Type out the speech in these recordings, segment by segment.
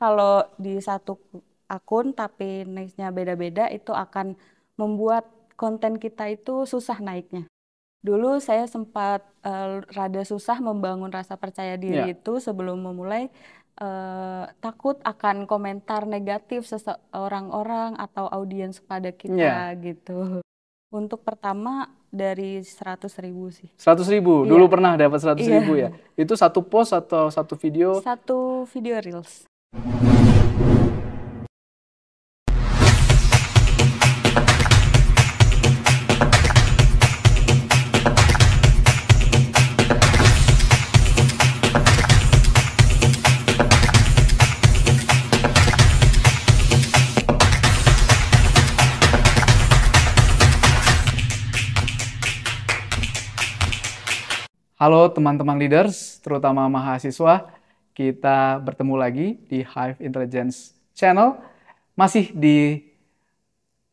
kalau di satu akun tapi niche-nya beda-beda itu akan membuat konten kita itu susah naiknya. Dulu saya sempat rada susah membangun rasa percaya diri Ya, itu sebelum memulai, takut akan komentar negatif seseorang orang atau audiens kepada ya. kita gitu. Untuk pertama dari 100.000 sih. 100.000. Dulu Iya, pernah dapat 100.000 iya. ya. Itu satu post atau satu video? Satu video reels. Halo teman-teman leaders, terutama mahasiswa. Kita bertemu lagi di Hive Intelligence Channel. Masih di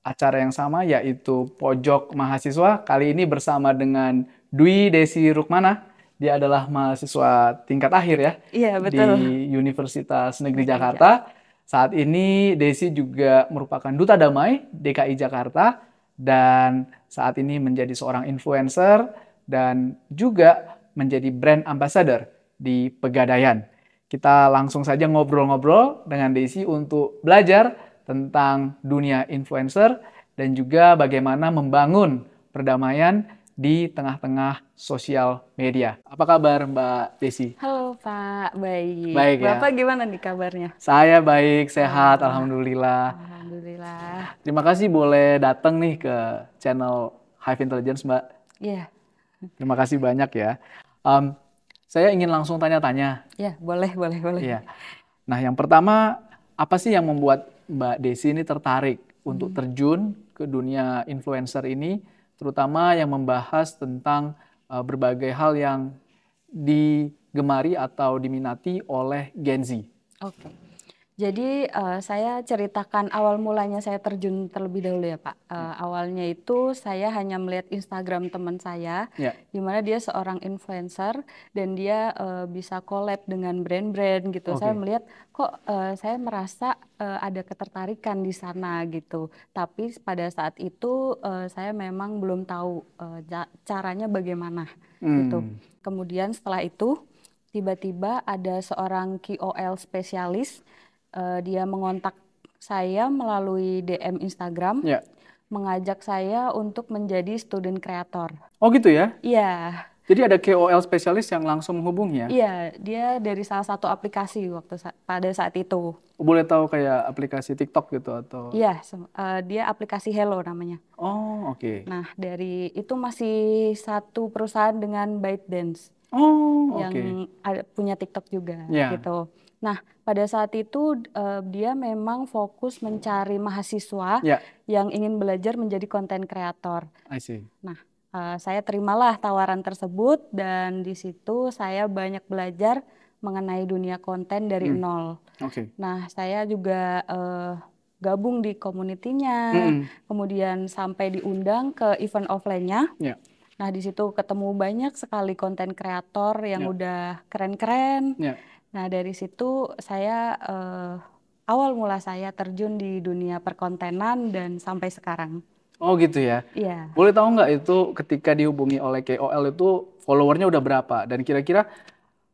acara yang sama, yaitu Pojok Mahasiswa. Kali ini bersama dengan Dwi Desi Rukmana. Dia adalah mahasiswa tingkat akhir ya Iya, di betul. Universitas Negeri DKI Jakarta. Saat ini Desi juga merupakan Duta Damai DKI Jakarta dan saat ini menjadi seorang influencer dan juga menjadi brand ambassador di Pegadaian. Kita langsung saja ngobrol-ngobrol dengan Desi untuk belajar tentang dunia influencer dan juga bagaimana membangun perdamaian di tengah-tengah sosial media. Apa kabar Mbak Desi? Halo Pak, baik. Baik Bapak ya. gimana nih kabarnya? Saya baik, sehat, Wah, alhamdulillah. alhamdulillah. Terima kasih boleh datang nih ke channel Hive Intelligence, Mbak. Iya, Terima kasih banyak ya. Em, saya ingin langsung tanya-tanya. ya boleh, boleh, boleh. Iya. Nah, yang pertama, apa sih yang membuat Mbak Desi ini tertarik untuk Hmm. terjun ke dunia influencer ini, terutama yang membahas tentang berbagai hal yang digemari atau diminati oleh Gen Z? Oke. Jadi saya ceritakan awal mulanya saya terjun terlebih dahulu ya Pak. Awalnya itu saya hanya melihat Instagram teman saya, Ya, di mana dia seorang influencer dan dia bisa collab dengan brand-brand gitu. Saya oke. melihat kok saya merasa ada ketertarikan di sana gitu. Tapi pada saat itu saya memang belum tahu caranya bagaimana gitu. Hmm, Kemudian setelah itu tiba-tiba ada seorang KOL spesialis. Dia mengontak saya melalui DM Instagram, ya. mengajak saya untuk menjadi student creator. Oh gitu ya? Iya, Jadi ada KOL spesialis yang langsung menghubungi ya? iya, dia dari salah satu aplikasi pada saat itu. Boleh tahu kayak aplikasi TikTok gitu atau? Iya, dia aplikasi Hello namanya. Oh oke. Nah, dari itu masih satu perusahaan dengan ByteDance Oh oke. yang punya TikTok juga Ya, gitu. Nah, pada saat itu dia memang fokus mencari mahasiswa ya, yang ingin belajar menjadi konten kreator. I see. Nah, saya terimalah tawaran tersebut dan di situ saya banyak belajar mengenai dunia konten dari Hmm, nol. oke. Nah, saya juga gabung di community-nya, Mm-mm. kemudian sampai diundang ke event offline-nya. Ya, Nah, di situ ketemu banyak sekali konten kreator yang ya, udah keren-keren. ya. Nah, dari situ saya awal mula saya terjun di dunia perkontenan dan sampai sekarang. Oh gitu ya. Iya. Boleh tahu nggak itu ketika dihubungi oleh KOL itu followernya udah berapa? Dan kira-kira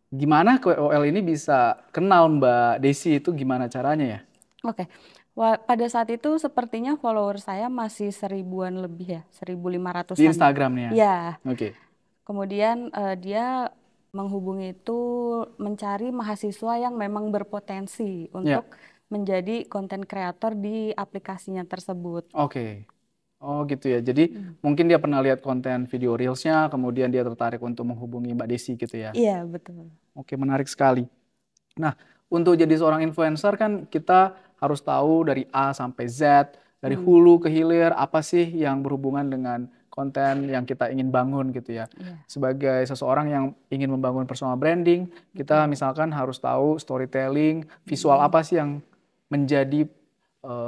gimana KOL ini bisa kenal Mbak Desi itu gimana caranya ya? Oke. Pada saat itu sepertinya follower saya masih 1.000-an lebih ya, Di 1.500-an. Instagramnya. Ya, Oke. kemudian dia menghubungi itu mencari mahasiswa yang memang berpotensi Ya, untuk menjadi konten kreator di aplikasinya tersebut. oke. Oh gitu ya. Jadi Hmm. mungkin dia pernah lihat konten video Reelsnya, kemudian dia tertarik untuk menghubungi Mbak Desi gitu ya. Iya, betul. Oke, menarik sekali. Nah, untuk jadi seorang influencer kan kita harus tahu dari A sampai Z, dari Hmm, hulu ke hilir, apa sih yang berhubungan dengan konten yang kita ingin bangun gitu ya. iya, Sebagai seseorang yang ingin membangun personal branding, kita betul. misalkan harus tahu storytelling, visual Hmm, apa sih yang menjadi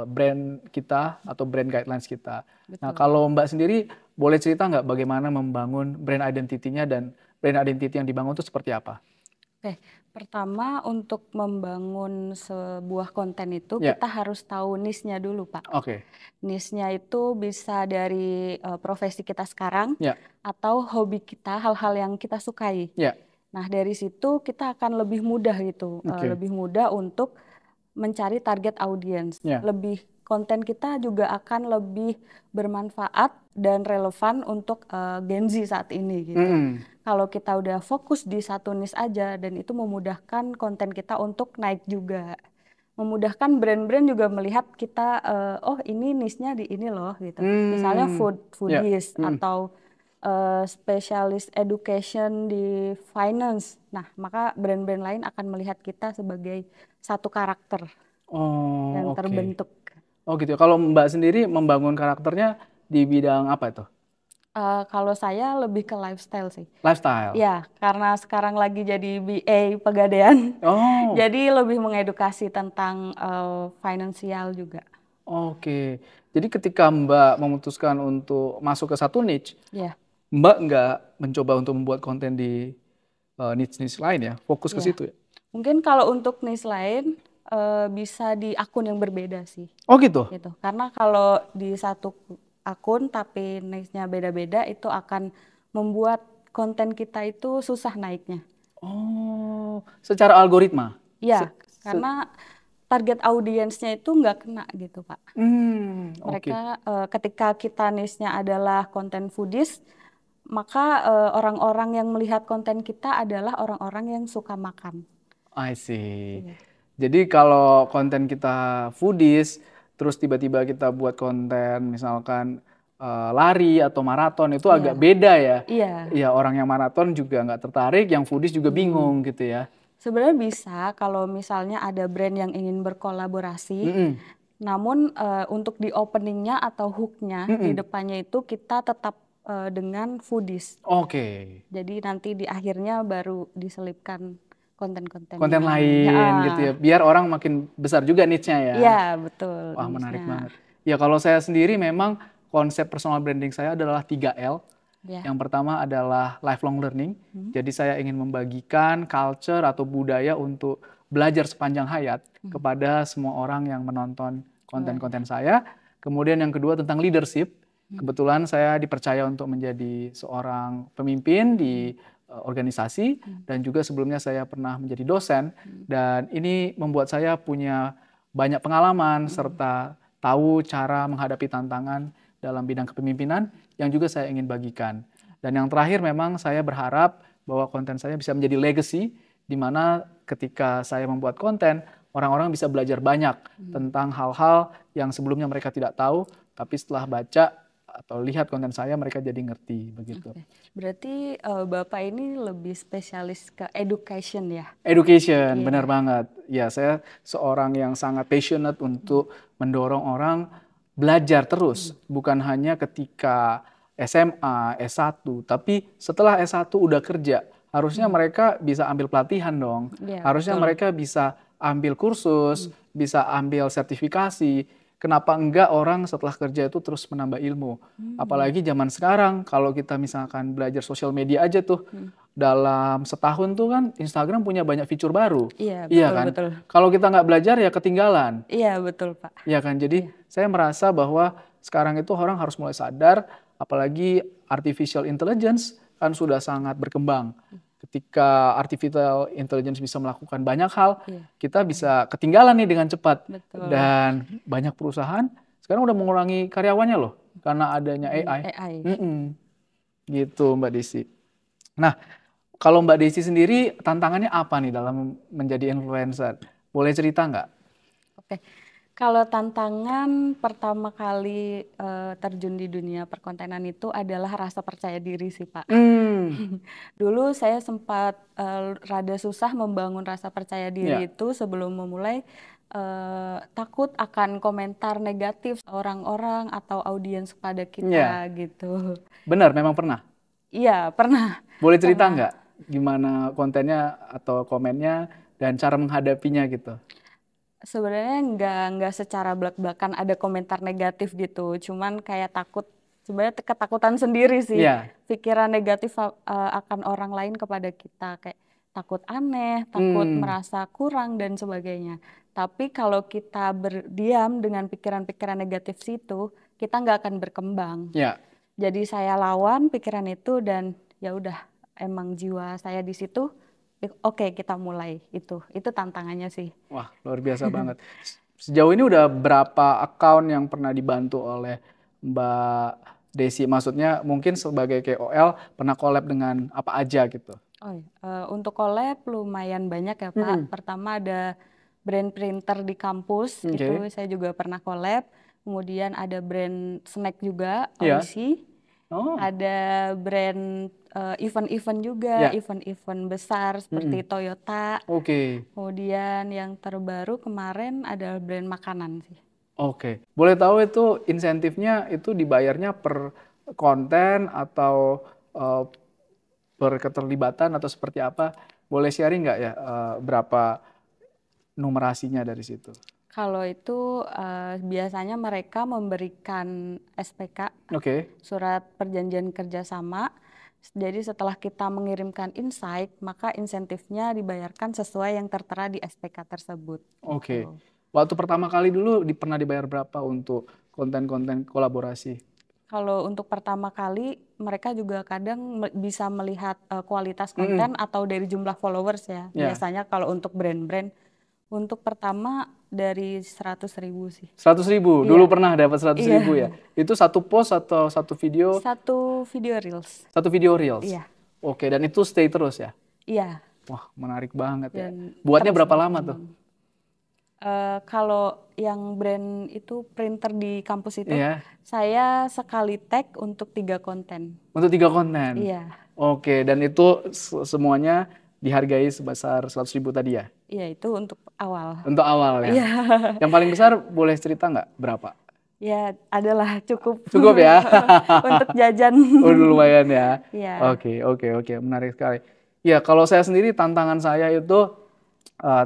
brand kita atau brand guidelines kita. Nah, betul. kalau Mbak sendiri boleh cerita nggak bagaimana membangun brand identity-nya dan brand identity yang dibangun itu seperti apa? Oke, Pertama, untuk membangun sebuah konten itu Ya, kita harus tahu niche-nya dulu, Pak. oke. Niche-nya itu bisa dari profesi kita sekarang Ya, atau hobi kita, hal-hal yang kita sukai. ya, Nah, dari situ kita akan lebih mudah gitu, oke. lebih mudah untuk mencari target audiens. Ya, Konten kita juga akan lebih bermanfaat dan relevan untuk Gen Z saat ini gitu. mm-mm. Kalau kita udah fokus di satu niche aja dan itu memudahkan konten kita untuk naik juga. Memudahkan brand-brand juga melihat kita, oh ini niche-nya di ini loh gitu. Misalnya Hmm, ya, foodies mm. atau spesialis education di finance. Nah, maka brand-brand lain akan melihat kita sebagai satu karakter yang Oh, oke. terbentuk. Oh gitu ya. Kalau Mbak sendiri membangun karakternya di bidang apa itu? Kalau saya lebih ke lifestyle sih. Lifestyle. Ya, karena sekarang lagi jadi BA Pegadaian, Oh, jadi lebih mengedukasi tentang finansial juga. oke. Jadi ketika Mbak memutuskan untuk masuk ke satu niche, Ya, Mbak nggak mencoba untuk membuat konten di niche-niche lain ya? Fokus ke ya. situ ya? Mungkin kalau untuk niche lain bisa di akun yang berbeda sih, Oh gitu? gitu. Karena kalau di satu akun tapi niche-nya beda-beda, itu akan membuat konten kita itu susah naiknya. Oh, secara algoritma? Ya, karena target audiensnya itu nggak kena gitu, Pak. Oke. Mereka ketika kita niche-nya adalah konten foodies, maka orang-orang yang melihat konten kita adalah orang-orang yang suka makan. I see. Iya. Jadi kalau konten kita foodies, terus tiba-tiba kita buat konten misalkan lari atau maraton itu agak Iya, beda ya. iya. Ya orang yang maraton juga nggak tertarik, yang foodies juga Mm. bingung gitu ya. Sebenarnya bisa kalau misalnya ada brand yang ingin berkolaborasi, Mm-mm, namun untuk di openingnya atau hooknya di mm-mm. depannya itu kita tetap dengan foodies. Oke. Jadi nanti di akhirnya baru diselipkan konten-konten yang Konten lain. Ya, lain gitu ya. Biar orang makin besar juga niche-nya ya. iya betul Wah, menarik niche-nya. banget. Ya, kalau saya sendiri memang konsep personal branding saya adalah 3L. Ya. Yang pertama adalah lifelong learning. Hmm. Jadi saya ingin membagikan culture atau budaya untuk belajar sepanjang hayat kepada semua orang yang menonton konten-konten saya. Kemudian yang kedua tentang leadership. Kebetulan saya dipercaya untuk menjadi seorang pemimpin di organisasi dan juga sebelumnya saya pernah menjadi dosen dan ini membuat saya punya banyak pengalaman serta tahu cara menghadapi tantangan dalam bidang kepemimpinan yang juga saya ingin bagikan. Dan yang terakhir memang saya berharap bahwa konten saya bisa menjadi legacy di mana ketika saya membuat konten orang-orang bisa belajar banyak tentang hal-hal yang sebelumnya mereka tidak tahu tapi setelah baca atau lihat konten saya mereka jadi ngerti begitu. Oke. Berarti Bapak ini lebih spesialis ke education ya? Education, Iya. benar banget. Ya, saya seorang yang sangat passionate untuk mendorong orang belajar terus, bukan hanya ketika SMA, S1, tapi setelah S1 udah kerja, harusnya mereka bisa ambil pelatihan dong. Iya, Harusnya betul. mereka bisa ambil kursus, bisa ambil sertifikasi. Kenapa enggak orang setelah kerja itu terus menambah ilmu? Apalagi zaman sekarang, kalau kita misalkan belajar sosial media aja tuh, dalam setahun tuh kan Instagram punya banyak fitur baru. Iya, Iya betul, kan? betul. Kalau kita nggak belajar ya ketinggalan. Iya, betul, Pak. Iya kan? Jadi Iya. saya merasa bahwa sekarang itu orang harus mulai sadar, apalagi artificial intelligence kan sudah sangat berkembang. Ketika artificial intelligence bisa melakukan banyak hal, Iya, kita bisa ketinggalan nih dengan cepat. betul. Dan banyak perusahaan sekarang udah mengurangi karyawannya loh, karena adanya AI. AI. Gitu Mbak Desi. Nah, kalau Mbak Desi sendiri tantangannya apa nih dalam menjadi influencer? Boleh cerita nggak? Oke. Kalau tantangan pertama kali terjun di dunia perkontenan itu adalah rasa percaya diri sih, Pak. Dulu saya sempat rada susah membangun rasa percaya diri Ya, itu sebelum memulai, takut akan komentar negatif orang-orang atau audiens kepada ya, kita gitu. benar, memang pernah. Iya, pernah. Boleh cerita Karena nggak gimana kontennya atau komennya dan cara menghadapinya gitu? sebenarnya nggak secara belak-belakan ada komentar negatif gitu, cuman kayak takut, sebenarnya ketakutan sendiri sih, Iya, pikiran negatif akan orang lain kepada kita, kayak takut aneh, takut merasa kurang dan sebagainya. Tapi kalau kita berdiam dengan pikiran-pikiran negatif situ, kita nggak akan berkembang. Ya. Jadi saya lawan pikiran itu dan ya udah, emang jiwa saya di situ. Oke, kita mulai itu. Itu tantangannya sih. Wah, luar biasa banget. Sejauh ini udah berapa account yang pernah dibantu oleh Mbak Desi? Maksudnya mungkin sebagai KOL pernah collab dengan apa aja gitu? Oh iya. Untuk collab lumayan banyak ya Pak. Pertama ada brand printer di kampus, itu Oke. saya juga pernah collab. Kemudian ada brand snack juga, Iya. Oishi. Oh. Ada brand event-event juga, Ya. event-event besar seperti Toyota. Oke. Kemudian yang terbaru kemarin ada brand makanan sih. Oke. Boleh tahu itu insentifnya itu dibayarnya per konten atau eh, per keterlibatan atau seperti apa? Boleh sharing nggak ya berapa numerasinya dari situ? Kalau itu biasanya mereka memberikan SPK, Oke. surat perjanjian kerjasama. Jadi setelah kita mengirimkan insight, maka insentifnya dibayarkan sesuai yang tertera di SPK tersebut. Oke. Gitu. Waktu pertama kali dulu pernah dibayar berapa untuk konten-konten kolaborasi? Kalau untuk pertama kali, mereka juga kadang bisa melihat kualitas konten atau dari jumlah followers ya. Ya. Biasanya kalau untuk brand-brand, untuk pertama dari 100.000 sih. 100.000. Iya. Dulu pernah dapat 100.000 Iya. ya. Itu satu post atau satu video? Satu video reels. Satu video reels. Iya. Oke, dan itu stay terus ya? Iya. Wah, menarik banget ya. Dan Buatnya terus berapa lama tuh? kalau yang brand itu printer di kampus itu, Iya. saya sekali tag untuk 3 konten. Untuk 3 konten? Iya. Oke, dan itu semuanya dihargai sebesar 100.000 tadi ya? Iya, itu untuk awal. Untuk awal ya? Iya. Yang paling besar boleh cerita nggak berapa? Ya, adalah cukup. Cukup ya? Untuk jajan. Oh, lumayan ya? Iya. Oke. Menarik sekali. Ya, kalau saya sendiri tantangan saya itu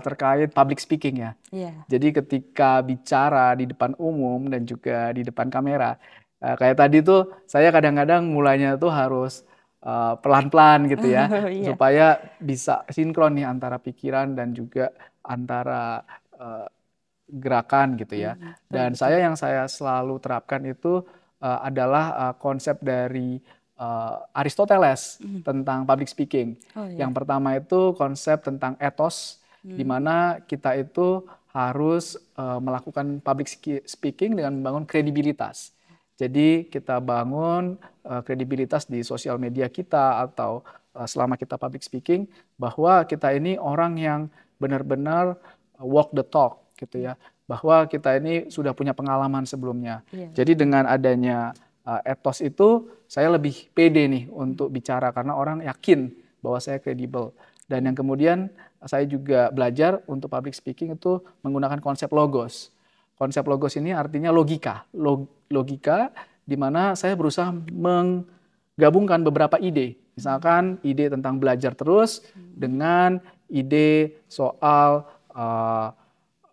terkait public speaking ya. Iya. Jadi ketika bicara di depan umum dan juga di depan kamera, kayak tadi tuh saya kadang-kadang mulainya tuh harus pelan-pelan gitu ya, Iya. supaya bisa sinkron nih antara pikiran dan juga antara gerakan gitu ya. Dan yang saya selalu terapkan itu adalah konsep dari Aristoteles tentang public speaking. Oh, iya. Yang pertama itu konsep tentang ethos, di mana kita itu harus melakukan public speaking dengan membangun kredibilitas. Jadi kita bangun kredibilitas di sosial media kita atau selama kita public speaking, bahwa kita ini orang yang benar-benar walk the talk gitu ya, bahwa kita ini sudah punya pengalaman sebelumnya. Iya. Jadi dengan adanya ethos itu, saya lebih pede nih untuk bicara karena orang yakin bahwa saya kredibel. Dan yang kemudian saya juga belajar untuk public speaking itu menggunakan konsep logos. Konsep logos ini artinya logika. Logika di mana saya berusaha menggabungkan beberapa ide. Misalkan ide tentang belajar terus dengan ide soal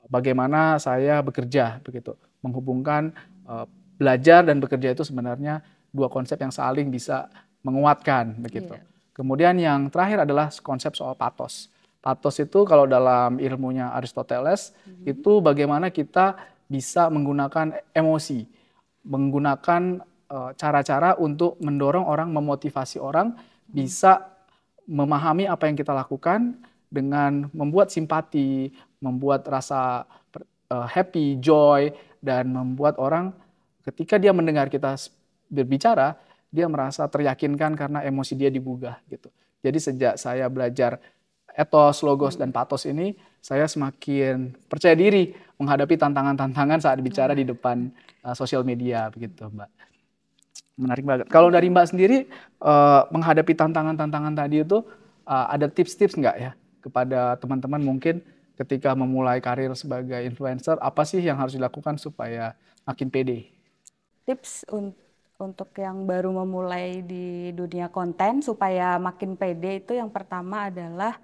bagaimana saya bekerja begitu. Menghubungkan belajar dan bekerja itu sebenarnya dua konsep yang saling bisa menguatkan begitu. Iya. Kemudian yang terakhir adalah konsep soal pathos. Pathos itu kalau dalam ilmunya Aristoteles itu bagaimana kita bisa menggunakan emosi, menggunakan cara-cara untuk mendorong orang, memotivasi orang bisa memahami apa yang kita lakukan dengan membuat simpati, membuat rasa happy, joy, dan membuat orang ketika dia mendengar kita berbicara, dia merasa teryakinkan karena emosi dia digugah gitu. Jadi sejak saya belajar ethos, logos, dan pathos ini, saya semakin percaya diri menghadapi tantangan-tantangan saat bicara di depan sosial media begitu, Mbak. Menarik banget. Kalau dari Mbak sendiri menghadapi tantangan-tantangan tadi itu ada tips-tips nggak ya kepada teman-teman mungkin ketika memulai karir sebagai influencer, apa sih yang harus dilakukan supaya makin pede? Tips untuk yang baru memulai di dunia konten supaya makin pede itu yang pertama adalah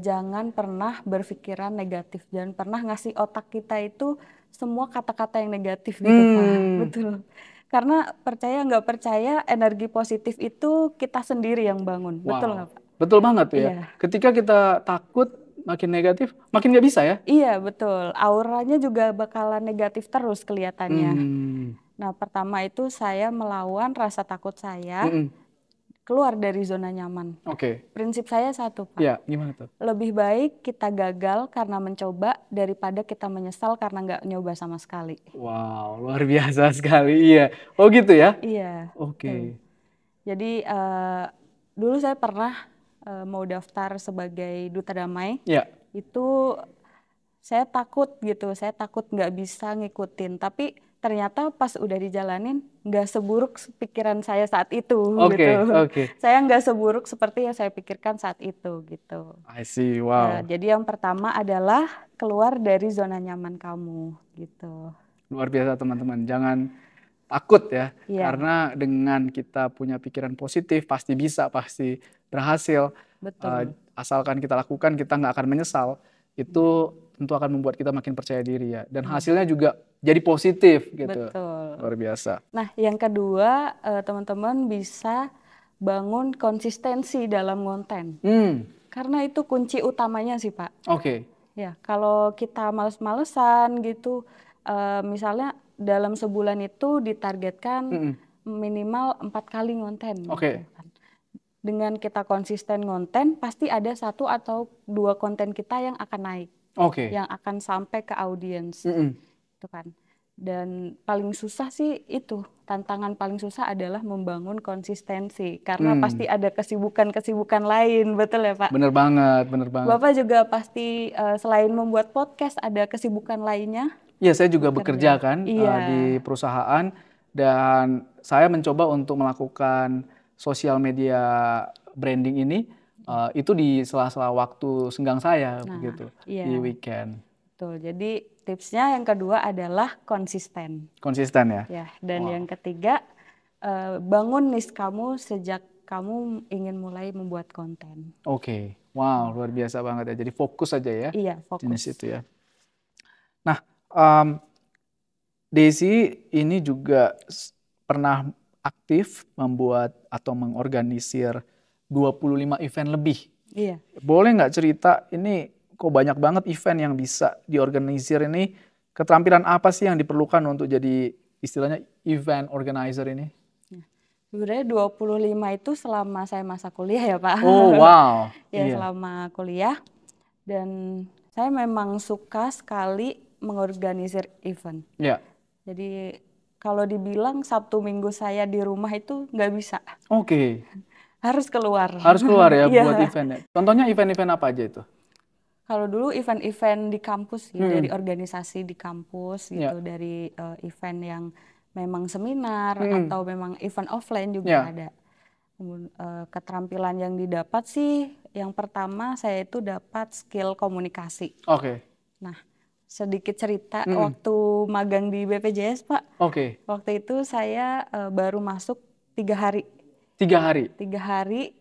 jangan pernah berpikiran negatif, jangan pernah ngasih otak kita itu semua kata-kata yang negatif gitu Pak. Betul. Karena percaya nggak percaya energi positif itu kita sendiri yang bangun. Betul nggak Pak? Betul banget tuh ya. Iya, Ketika kita takut, makin negatif, makin nggak bisa ya. iya betul. Auranya juga bakalan negatif terus kelihatannya. Hmm. Nah, pertama itu saya melawan rasa takut saya, Mm-mm. keluar dari zona nyaman. Oke. Prinsip saya satu, Pak. Ya, gimana tuh? Lebih baik kita gagal karena mencoba daripada kita menyesal karena nggak nyoba sama sekali. Wow, luar biasa sekali. Iya. Oh gitu ya? Iya, betul. Oke. Jadi dulu saya pernah mau daftar sebagai duta damai. Ya. Itu saya takut gitu, saya takut nggak bisa ngikutin. Tapi ternyata pas udah dijalanin nggak seburuk pikiran saya saat itu gitu. Oke, oke. Saya nggak seburuk seperti yang saya pikirkan saat itu gitu. I see. Ya, Wow. jadi yang pertama adalah keluar dari zona nyaman kamu gitu. Luar biasa teman-teman. Jangan takut ya. Iya, Karena dengan kita punya pikiran positif, pasti bisa, pasti berhasil. Eh, betul. Asalkan kita lakukan, kita nggak akan menyesal. Iya, Itu tentu akan membuat kita makin percaya diri ya. Dan iya, hasilnya juga jadi positif gitu. betul. Luar biasa. Nah, yang kedua, teman-teman bisa bangun konsistensi dalam konten. Hmm, Karena itu kunci utamanya sih, Pak. oke. Ya, kalau kita males-malesan gitu, misalnya dalam sebulan itu ditargetkan Mm-mm. minimal 4 kali ngonten gitu Oke, kan. Dengan kita konsisten ngonten, pasti ada 1 atau 2 konten kita yang akan naik, oke. yang akan sampai ke audiens, Mm-mm. itu kan. Dan paling susah sih itu, tantangan paling susah adalah membangun konsistensi, karena Hmm, pasti ada kesibukan-kesibukan lain, betul ya Pak? bener banget, bener banget. Bapak juga pasti selain membuat podcast ada kesibukan lainnya Ya, saya juga bekerja bekerja. kan Iya. di perusahaan dan saya mencoba untuk melakukan sosial media branding ini itu di sela-sela waktu senggang saya Nah, begitu di iya, weekend. betul. Jadi tipsnya yang kedua adalah konsisten. Konsisten ya. Ya, dan yang Wow. ketiga bangun niche kamu sejak kamu ingin mulai membuat konten. Oke. Wow, luar biasa banget ya. Jadi fokus aja ya Iya, jenis fokus. itu ya. Nah, em, Desi ini juga pernah aktif membuat atau mengorganisir 25 event lebih. Iya. Boleh nggak cerita ini kok banyak banget event yang bisa diorganisir ini? Keterampilan apa sih yang diperlukan untuk jadi istilahnya event organizer ini? Nah, sebenarnya 25 itu selama saya masa kuliah ya, Pak. Oh wow, Ya, iya, selama kuliah. Dan saya memang suka sekali mengorganisir event. ya, Jadi kalau dibilang Sabtu Minggu saya di rumah itu nggak bisa, oke. harus keluar. Harus keluar ya buat Iya. eventnya. Contohnya event-event apa aja itu? Kalau dulu event-event di kampus sih, dari Hmm, organisasi di kampus ya, gitu, dari event yang memang seminar hmm, atau memang event offline juga ya, ada. Keterampilan yang didapat sih, yang pertama saya itu dapat skill komunikasi. oke, Nah, sedikit cerita hmm, waktu magang di BPJS, Pak. oke. Waktu itu saya baru masuk 3 hari. 3 hari. 3 hari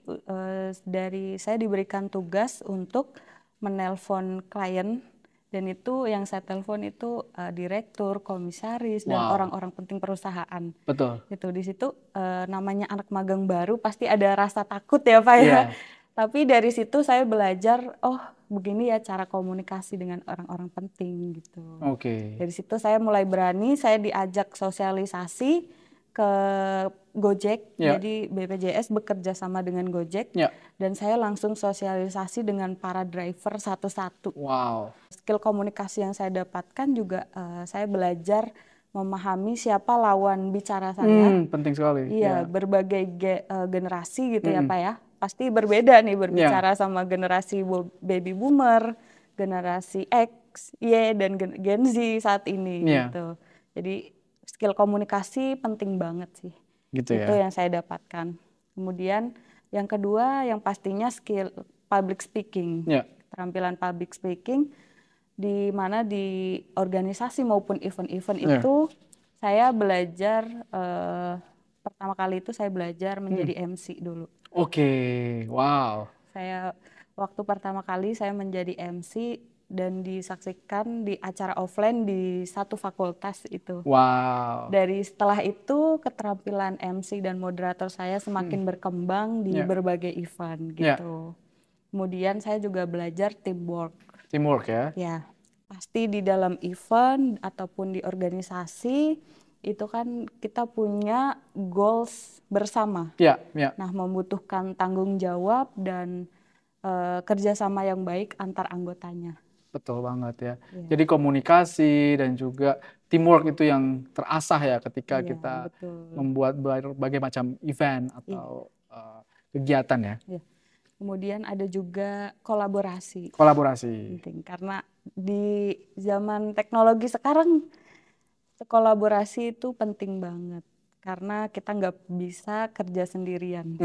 dari saya diberikan tugas untuk menelpon klien, dan itu yang saya telepon itu direktur, komisaris, dan Wow, orang-orang penting perusahaan. betul. Itu di situ namanya anak magang baru pasti ada rasa takut ya Pak ya. Iya, Tapi dari situ saya belajar, oh begini ya cara komunikasi dengan orang-orang penting gitu. oke. Dari situ saya mulai berani, saya diajak sosialisasi ke Gojek. Ya, Jadi BPJS bekerja sama dengan Gojek ya, dan saya langsung sosialisasi dengan para driver satu-satu. wow. Skill komunikasi yang saya dapatkan juga saya belajar memahami siapa lawan bicara saya. Penting sekali. Iya, Ya, berbagai generasi gitu ya mm-mm. Pak ya. Pasti berbeda nih Ya, berbicara sama generasi baby boomer, generasi X, Y, dan Gen Z saat ini ya, gitu. Jadi skill komunikasi penting banget sih. gitu Itu ya. yang saya dapatkan. Kemudian yang kedua yang pastinya skill public speaking. Ya, Keterampilan public speaking di mana di organisasi maupun event-event ya. itu saya belajar pertama kali itu saya belajar Mm. menjadi MC dulu. Oke, wow. Saya waktu pertama kali saya menjadi MC dan disaksikan di acara offline di satu fakultas itu. Wow. Dari setelah itu keterampilan MC dan moderator saya semakin berkembang di Ya. berbagai event Ya. gitu. Kemudian saya juga belajar teamwork. Teamwork ya. Ya, pasti di dalam event ataupun di organisasi itu kan kita punya goals bersama. Ya, ya. Nah, membutuhkan tanggung jawab dan kerjasama yang baik antar anggotanya. Betul banget ya. Iya. Jadi komunikasi dan juga teamwork itu yang terasah ya ketika Iya, kita betul. membuat berbagai macam event atau kegiatan ya. Iya. Kemudian ada juga kolaborasi. Kolaborasi. Penting karena di zaman teknologi sekarang kolaborasi itu penting banget karena kita nggak bisa kerja sendirian.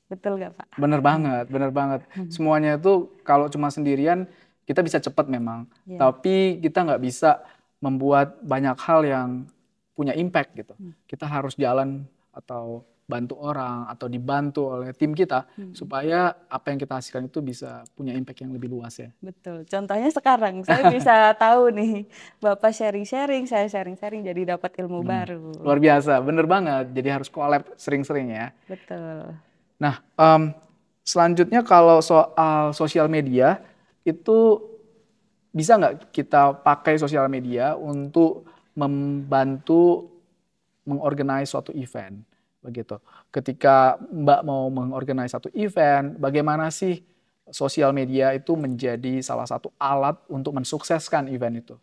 Betul nggak, Pak? Bener banget, bener banget. Semuanya itu kalau cuma sendirian kita bisa cepat memang, tapi kita nggak bisa membuat banyak hal yang punya impact gitu. Kita harus jalan atau bantu orang atau dibantu oleh tim kita supaya apa yang kita hasilkan itu bisa punya impact yang lebih luas ya. Betul. Contohnya sekarang saya bisa tahu nih, Bapak sharing-sharing, saya sharing-sharing jadi dapat ilmu baru. Luar biasa, bener banget. Jadi harus collab sering-sering ya. Betul. Nah, selanjutnya kalau soal sosial media, itu bisa nggak kita pakai sosial media untuk membantu mengorganize suatu event? Begitu. Ketika Mbak mau mengorganize satu event, bagaimana sih sosial media itu menjadi salah satu alat untuk mensukseskan event itu?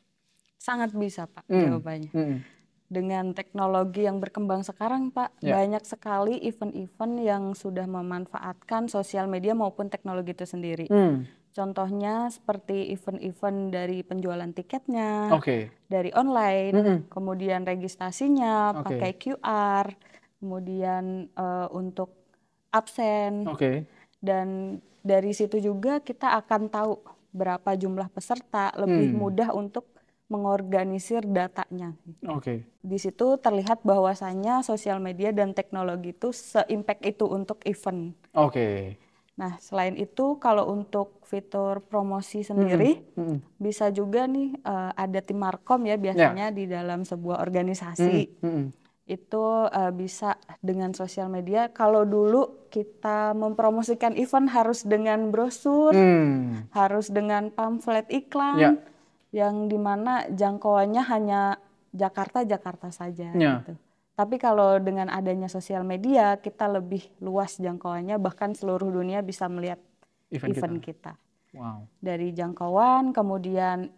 Sangat bisa, Pak, jawabannya. Dengan teknologi yang berkembang sekarang, Pak, banyak sekali event-event yang sudah memanfaatkan sosial media maupun teknologi itu sendiri. Contohnya seperti event-event dari penjualan tiketnya, dari online, kemudian registrasinya pakai QR, kemudian untuk absen, dan dari situ juga kita akan tahu berapa jumlah peserta, lebih mudah untuk mengorganisir datanya. Di situ terlihat bahwasannya sosial media dan teknologi itu se-impact itu untuk event. Nah, selain itu kalau untuk fitur promosi sendiri, bisa juga nih ada tim markom ya biasanya di dalam sebuah organisasi. Itu bisa dengan sosial media. Kalau dulu kita mempromosikan event harus dengan brosur, harus dengan pamflet iklan, yang dimana jangkauannya hanya Jakarta saja gitu. Tapi kalau dengan adanya sosial media kita lebih luas jangkauannya, bahkan seluruh dunia bisa melihat event kita. Dari jangkauan, kemudian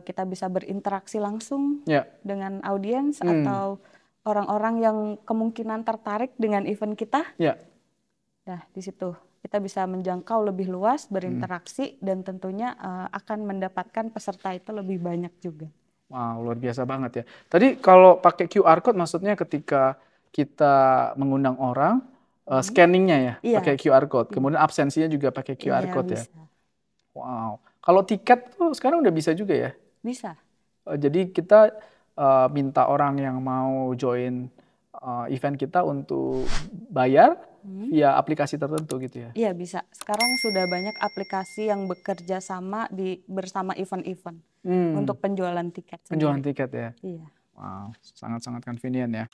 kita bisa berinteraksi langsung dengan audiens atau orang-orang yang kemungkinan tertarik dengan event kita. Nah, di situ kita bisa menjangkau lebih luas, berinteraksi, dan tentunya akan mendapatkan peserta itu lebih banyak juga. Wow, luar biasa banget ya. Tadi kalau pakai QR code maksudnya ketika kita mengundang orang, scanningnya ya, pakai QR code. Kemudian absensinya juga pakai QR code ya. Wow. Kalau tiket tuh sekarang udah bisa juga ya? Bisa. Jadi kita minta orang yang mau join event kita untuk bayar via aplikasi tertentu gitu ya? Iya bisa. Sekarang sudah banyak aplikasi yang bekerja sama bersama event-event untuk penjualan tiket sendiri. Penjualan tiket ya? Iya. Wow, sangat-sangat convenient ya.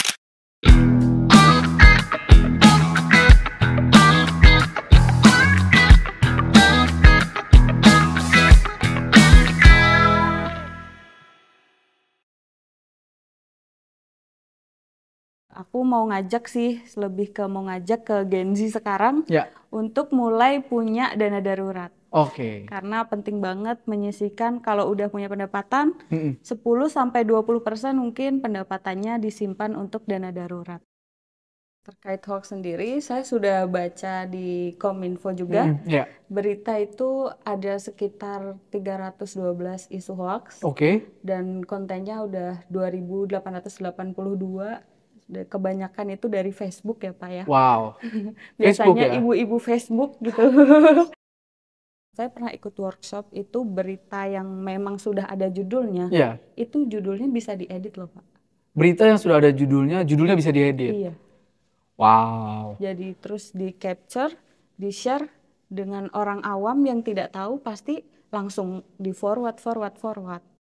Aku mau ngajak sih, lebih ke mau ngajak ke Gen Z sekarang untuk mulai punya dana darurat. Karena penting banget menyisihkan kalau udah punya pendapatan, 10-20% mungkin pendapatannya disimpan untuk dana darurat. Terkait hoax sendiri, saya sudah baca di Kominfo juga, berita itu ada sekitar 312 isu hoax, dan kontennya udah 2.882. Kebanyakan itu dari Facebook ya, Pak ya. Wow. Biasanya ibu-ibu Facebook gitu. Saya pernah ikut workshop itu berita yang memang sudah ada judulnya. Itu judulnya bisa diedit loh, Pak. Berita yang sudah ada judulnya bisa diedit? Iya. Wow. Jadi terus di capture, di share dengan orang awam yang tidak tahu, pasti langsung di forward, forward, forward.